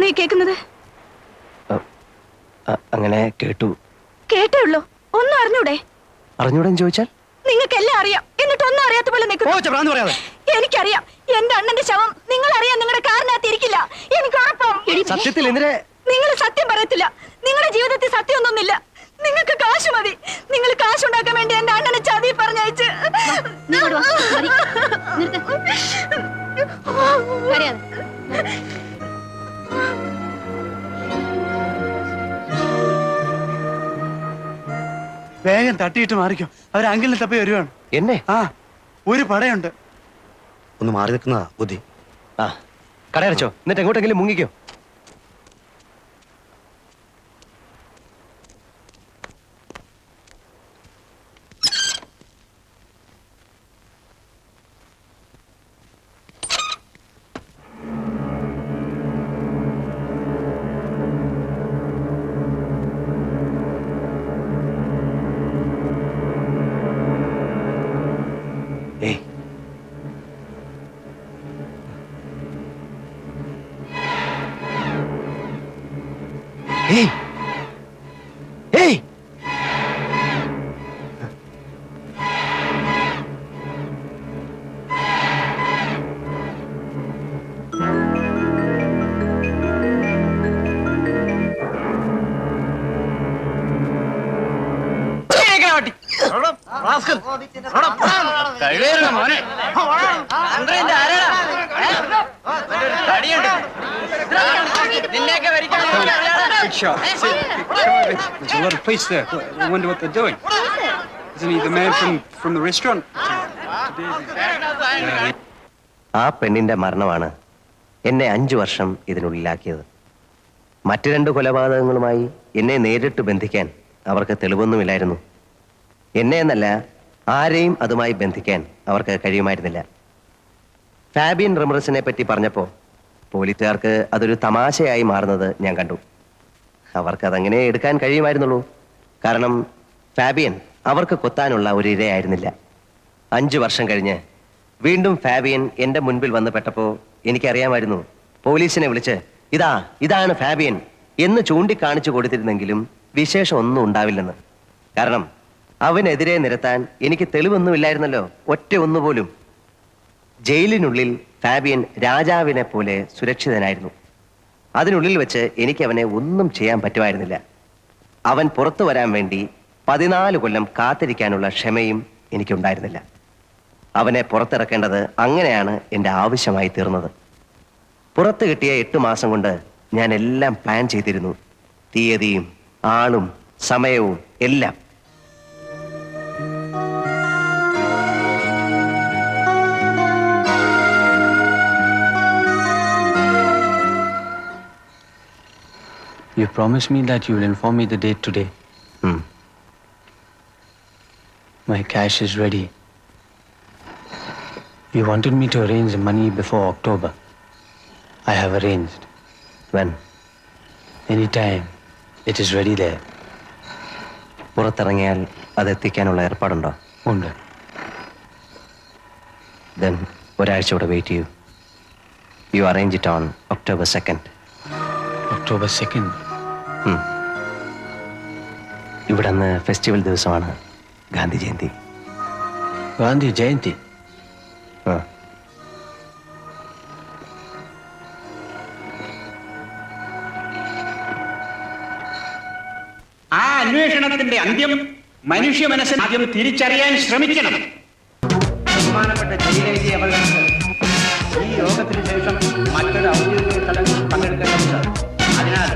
ഈ കേൾക്കുന്നത്? അങ്ങനെ കേട്ടു. കേട്ടേ ഉള്ളൂ, ഒന്നും അറിഞ്ഞൂടെ? അറിഞ്ഞൂടെന്ന് ചോദിച്ചാൽ നിങ്ങൾക്കെല്ലാം അറിയാം, എന്നിട്ട് ഒന്നും അറിയാത്ത പോലെ നിൽക്കുന്നു. എനിക്കറിയാം, എന്റെ അണ്ണന്റെ ശവം നിങ്ങൾ അറിയാൻ നിങ്ങളുടെ കാറിനകത്ത് ഇരിക്കില്ല. എനിക്ക് ഉറപ്പാണ്. സത്യത്തിൽ എന്തിനെ നിങ്ങൾ സത്യം പറയത്തില്ല. നിങ്ങളുടെ ജീവിതത്തിൽ സത്യമൊന്നുമില്ല. നിങ്ങൾക്ക് കാശ് മതി. നിങ്ങൾ കാശുണ്ടാക്കാൻ വേണ്ടി എന്റെ അണ്ണനെ ചതി പറഞ്ഞയച്ച്. വേഗം തട്ടിയിട്ട് മാറിക്കോ, അവർ അങ്കിളിനെ തപ്പി വരുവാണ്. എന്നെ? ആ, ഒരു പടയുണ്ട്. ഒന്ന് മാറി നിൽക്കുന്നതാ ബുദ്ധി. ആ, കടയടച്ചോ, എന്നിട്ട് എങ്ങോട്ടെങ്കിലും മുങ്ങിക്കോ. Hey! Hey! There's a lot of police there. I wonder what they're doing. Isn't he the man from the restaurant? ആ പെണ്ണിന്റെ മരണമാണ് എന്നെ 5 വർഷം ഇതിനുള്ളിലാക്കിയത്. മറ്റു 2 കൊലപാതകങ്ങളുമായി എന്നെ നേരിട്ട് ബന്ധിക്കാൻ അവർക്ക് തെളിവൊന്നുമില്ലായിരുന്നു. എന്നെ എന്നല്ല, ആരെയും അതുമായി ബന്ധിക്കാൻ അവർക്ക് കഴിയുമായിരുന്നില്ല. ഫാബിയൻ റമറസിനെ പറ്റി പറഞ്ഞപ്പോൾ പോലീസുകാർക്ക് അതൊരു തമാശയായി മാറുന്നത് ഞാൻ കണ്ടു. അവർക്കതങ്ങനെ എടുക്കാൻ കഴിയുമായിരുന്നുള്ളൂ. കാരണം ഫാബിയൻ അവർക്ക് കൊത്താനുള്ള ഒരു ഇരയായിരുന്നില്ല. 5 വർഷം കഴിഞ്ഞ് വീണ്ടും ഫാബിയൻ എൻ്റെ മുൻപിൽ വന്ന് പെട്ടപ്പോൾ എനിക്കറിയാമായിരുന്നു പോലീസിനെ വിളിച്ച് ഇതാണ് ഫാബിയൻ എന്ന് ചൂണ്ടിക്കാണിച്ചു കൊടുത്തിരുന്നെങ്കിലും വിശേഷം ഒന്നും ഉണ്ടാവില്ലെന്ന്. കാരണം അവനെതിരെ നിരത്താൻ എനിക്ക് തെളിവൊന്നുമില്ലായിരുന്നല്ലോ, ഒറ്റ ഒന്നുപോലും. ജയിലിനുള്ളിൽ ഫാബിയൻ രാജാവിനെ പോലെ സുരക്ഷിതനായിരുന്നു. അതിനുള്ളിൽ വെച്ച് എനിക്ക് അവനെ ഒന്നും ചെയ്യാൻ പറ്റുമായിരുന്നില്ല. അവൻ പുറത്തു വരാൻ വേണ്ടി 14 കൊല്ലം കാത്തിരിക്കാനുള്ള ക്ഷമയും എനിക്കുണ്ടായിരുന്നില്ല. അവനെ പുറത്തിറക്കേണ്ടത് അങ്ങനെയാണ് എൻ്റെ ആവശ്യമായി തീർന്നത്. പുറത്ത് കിട്ടിയ 8 മാസം കൊണ്ട് ഞാൻ എല്ലാം പ്ലാൻ ചെയ്തിരുന്നു. തീയതിയും ആളും സമയവും എല്ലാം. You promised me that you will inform me the date today. My cash is ready. You wanted me to arrange the money before October. I have arranged. When? Anytime. It is ready there. പുറത്തിറങ്ങിയാൽ അതെത്തിക്കാനുള്ള ഏർപ്പാടുണ്ടോ? ഉണ്ട്. Then ഒരാഴ്ച കൂടെ wait ചെയ്യൂ. You arrange it on October 2nd. October 2nd? ഇവിടെ അന്ന് festival ദിവസമാണ്, ഗാന്ധി ജയന്തി. ഗാന്ധി ജയന്തി? ആ അന്വേഷണത്തിന്റെ അന്ത്യം മനുഷ്യ മനസ്സിന് ആദ്യം തിരിച്ചറിയാൻ ശ്രമിക്കണം. ബഹുമാനപ്പെട്ട ജയിലേരി അവർക്ക് ഈ യോഗത്തിന് ശേഷം മറ്റൊരു ഔദ്യോഗിക ചടങ്ങിൽ പങ്കെടുക്കേണ്ടതുണ്ട്. അതിനാൽ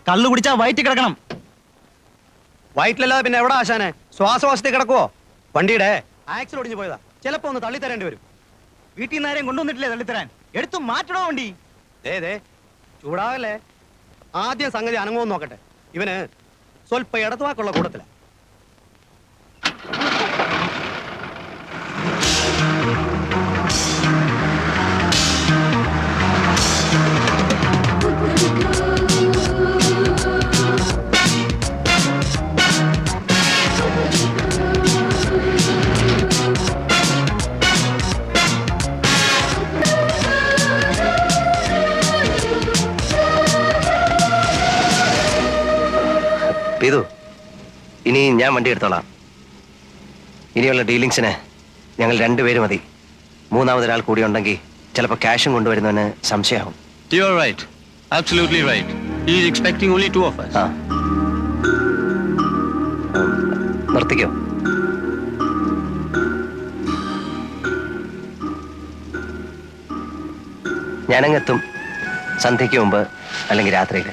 കള്ളു കുടിച്ചാ വയറ്റി കിടക്കണം. വയറ്റിലല്ലാതെ പിന്നെ എവിടെ ആശാനെ? ശ്വാസവാസത്തിൽ കിടക്കുവോ? വണ്ടിയുടെ ആക്സിൽ ഒടിഞ്ഞു പോയതാ. ചിലപ്പോ ഒന്ന് തള്ളിത്തരേണ്ടി വരും. വീട്ടിൽ നിന്ന് ആരെയും കൊണ്ടുവന്നിട്ടില്ലേ തള്ളിത്തരാൻ? എടുത്തു മാറ്റണോ വണ്ടി? ദേ ചൂടാകല്ലേ. ആദ്യം സംഗതി അനങ്ങുമെന്ന് നോക്കട്ടെ. ഇവന് സ്വല്പ ഇടത്തുവാക്കുള്ള കൂട്ടത്തില. പീതു, ഇനി ഞാൻ വണ്ടി എടുത്തോളാം. ഇനിയുള്ള ഡീലിങ്സിന് ഞങ്ങൾ 2 പേര് മതി. മൂന്നാമതൊരാൾ കൂടി ഉണ്ടെങ്കിൽ ചിലപ്പോൾ ക്യാഷും കൊണ്ടുവരുന്നവന് സംശയമാവും. You are right. Absolutely right. He is expecting only 2 of us. ആ നിർത്തിക്കോ. ഞാനങ്ങെത്തും. സന്ധ്യയ്ക്ക് മുമ്പ് അല്ലെങ്കിൽ രാത്രിയിൽ.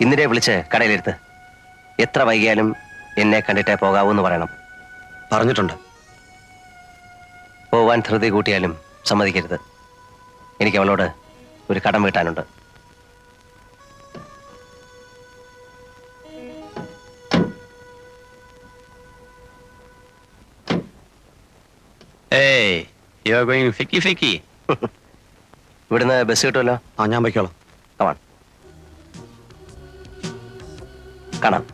ഇന്നിരെ വിളിച്ച് കടയിലെടുത്ത് എത്ര വൈകിയാലും എന്നെ കണ്ടിട്ടേ പോകാവൂന്ന് പറയണം. പറഞ്ഞിട്ടുണ്ട്. പോവാൻ ധൃതി കൂട്ടിയാലും സമ്മതിക്കരുത്. എനിക്ക് അവളോട് ഒരു കടം വീട്ടാനുണ്ട്. Hey, you are going ficky. ഇവിടുന്ന് ബസ് കിട്ടുമല്ലോ. ഞാൻ വയ്ക്കോളാം. കമാൺ, കാണാം.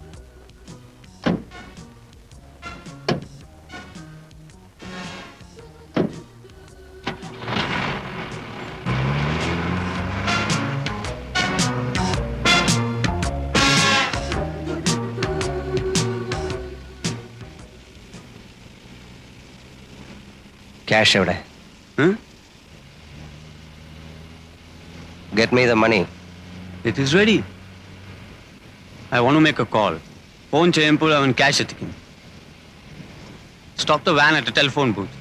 ക്യാഷ് എവിടെ? Get me the money. It is ready. I want to make a call. Phone cheyempul avan cash ethikin. Stop the van at a telephone booth.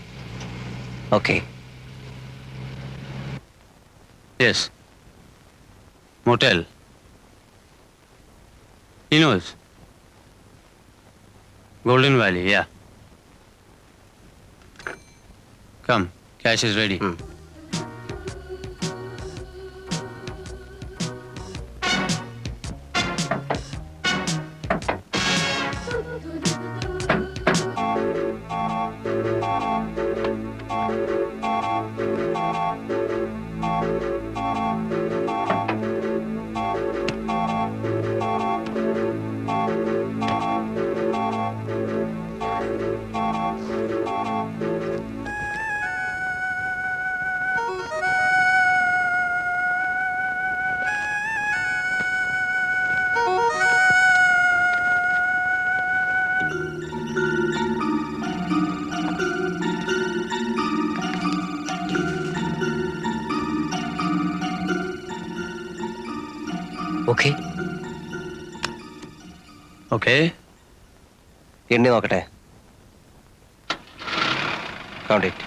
Okay. Yes. Motel. He knows. Golden Valley, yeah. Come, cash is ready. Okay. Okay. എണ്ണി നോക്കട്ടെ. Count it.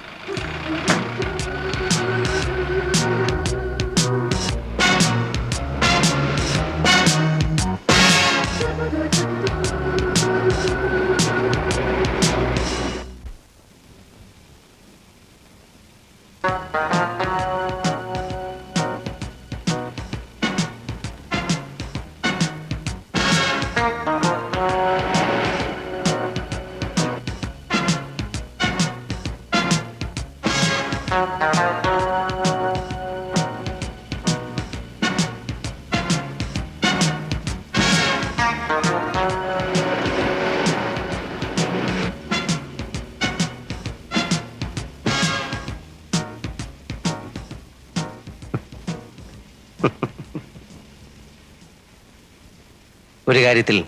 ഒരു കാര്യത്തിൽ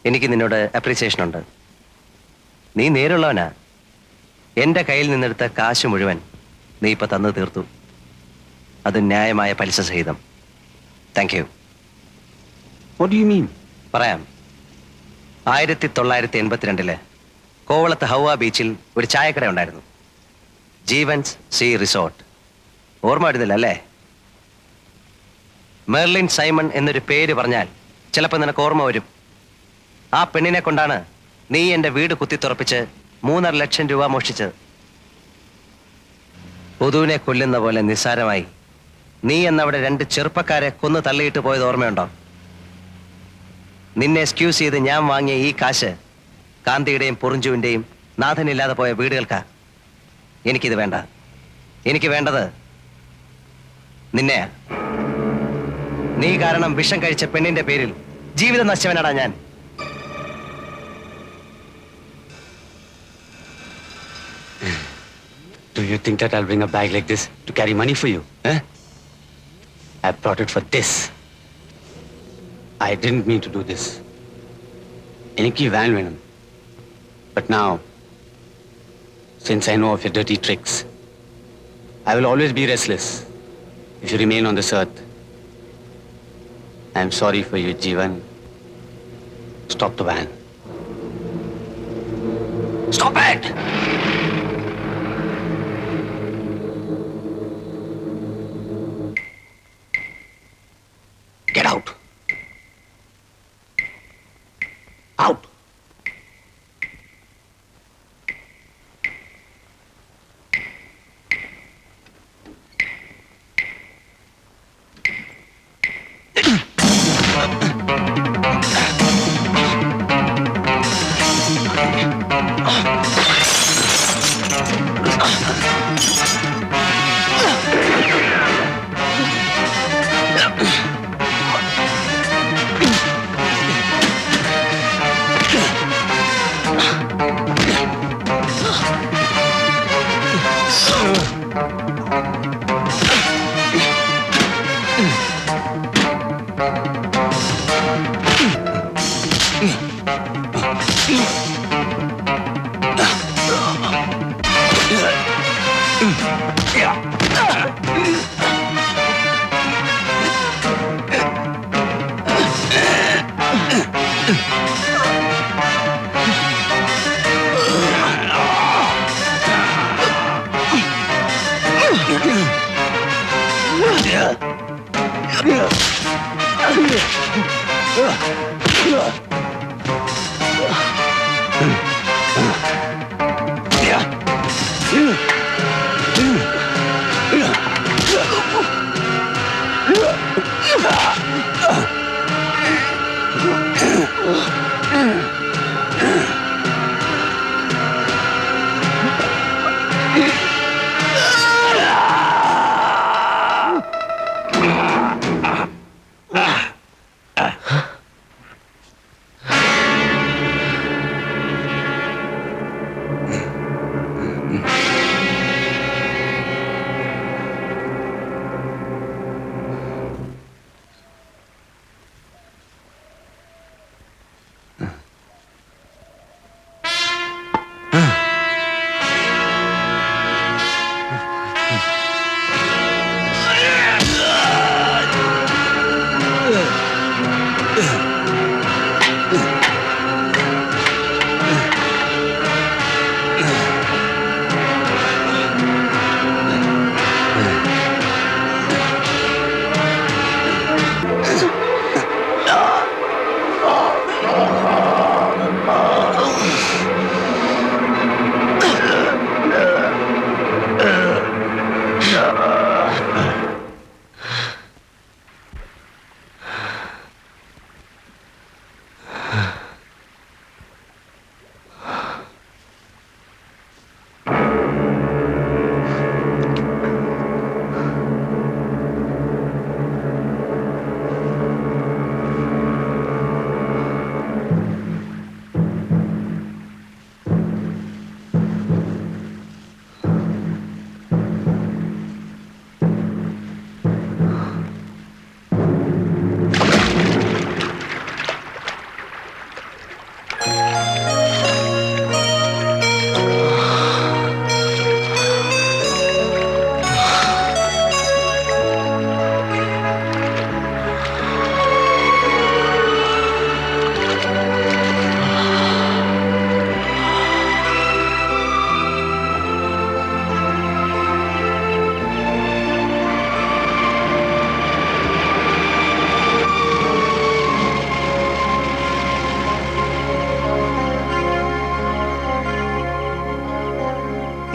എനിക്ക് നിന്നോട് appreciation ഉണ്ട്. നീ നേരുള്ളവനാ. എൻ്റെ കയ്യിൽ നിന്നെടുത്ത കാശ് മുഴുവൻ നീ ഇപ്പം തന്നു തീർത്തു. അത് ന്യായമായ പലിശ സഹിതം. Thank you. What do you mean? പറയാം. 1982 കോവളത്ത് ഹൗവ ബീച്ചിൽ ഒരു ചായക്കട ഉണ്ടായിരുന്നു. Jeevan's sea resort. ഓർമ്മ വരുന്നില്ല അല്ലേ? മെർലിൻ സൈമൺ എന്നൊരു പേര് പറഞ്ഞാൽ ചിലപ്പോൾ നിനക്ക് ഓർമ്മ വരും. ആ പെണ്ണിനെ കൊണ്ടാണ് നീ എൻ്റെ വീട് കുത്തിത്തുറപ്പിച്ച് 3.5 ലക്ഷം രൂപ മോഷ്ടിച്ചത്. പൊതുവിനെ കൊല്ലുന്ന പോലെ നിസ്സാരമായി നീ എന്നവിടെ 2 ചെറുപ്പക്കാരെ കൊന്നു തള്ളിയിട്ട് പോയത് ഓർമ്മയുണ്ടോ? നിന്നെ എക്സ്ക്യൂസ് ചെയ്ത് ഞാൻ വാങ്ങിയ ഈ കാശ് കാന്തിയുടെയും പൊറിഞ്ചുവിൻ്റെയും നാഥനില്ലാതെ പോയ വീടുകൾക്കാ. എനിക്കിത് വേണ്ട. എനിക്ക് വേണ്ടത് നിന്നെയാ. നീ കാരണം വിഷം കഴിച്ച പെണ്ണിന്റെ പേരിൽ ജീവിതം നശിച്ചവനാടാ ഞാൻ. Do you think that I'll bring a bag like this to carry money for you? Eh? I brought it for this. I didn't mean to do this. എനിക്ക് van വേണം. But now, since I know of your dirty tricks, I will always be restless if you remain on this earth. I'm sorry for you, Jeevan. Stop the van. Stop it! Get out. Out.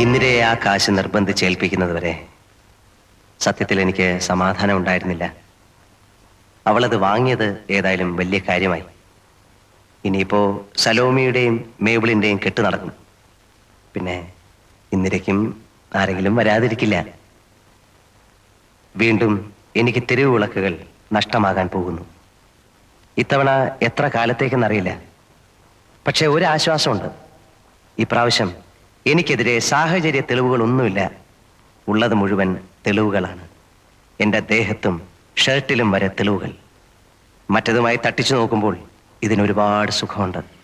ഇന്ദിരയെ ആ കാശ് നിർബന്ധിച്ചേൽപ്പിക്കുന്നത് വരെ സത്യത്തിൽ എനിക്ക് സമാധാനം ഉണ്ടായിരുന്നില്ല. അവളത് വാങ്ങിയത് ഏതായാലും വലിയ കാര്യമായി. ഇനിയിപ്പോ സലോമിയുടെയും മേബിളിന്റെയും കെട്ട് നടക്കും. പിന്നെ ഇന്ദിരയ്ക്കും ആരെങ്കിലും വരാതിരിക്കില്ല. വീണ്ടും എനിക്ക് തെരുവ് വിളക്കുകൾ നഷ്ടമാകാൻ പോകുന്നു. ഇത്തവണ എത്ര കാലത്തേക്കെന്നറിയില്ല. പക്ഷെ ഒരു ആശ്വാസമുണ്ട്. ഇപ്രാവശ്യം എനിക്കെതിരെ സാഹചര്യ തെളിവുകളൊന്നുമില്ല. ഉള്ളത് മുഴുവൻ തെളിവുകളാണ്. എൻ്റെ ദേഹത്തും ഷർട്ടിലും വരെ തെളിവുകൾ. മറ്റതുമായി തട്ടിച്ചു നോക്കുമ്പോൾ ഇതിനൊരുപാട് സുഖമുണ്ട്.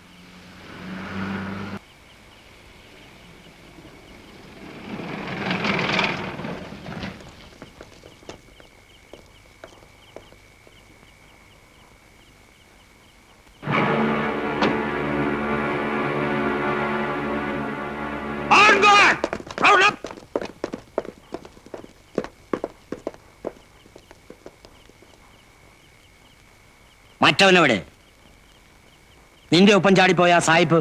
മറ്റവനവിടെ നിന്റെ ഒപ്പം ചാടിപ്പോയ ആ സായിപ്പ്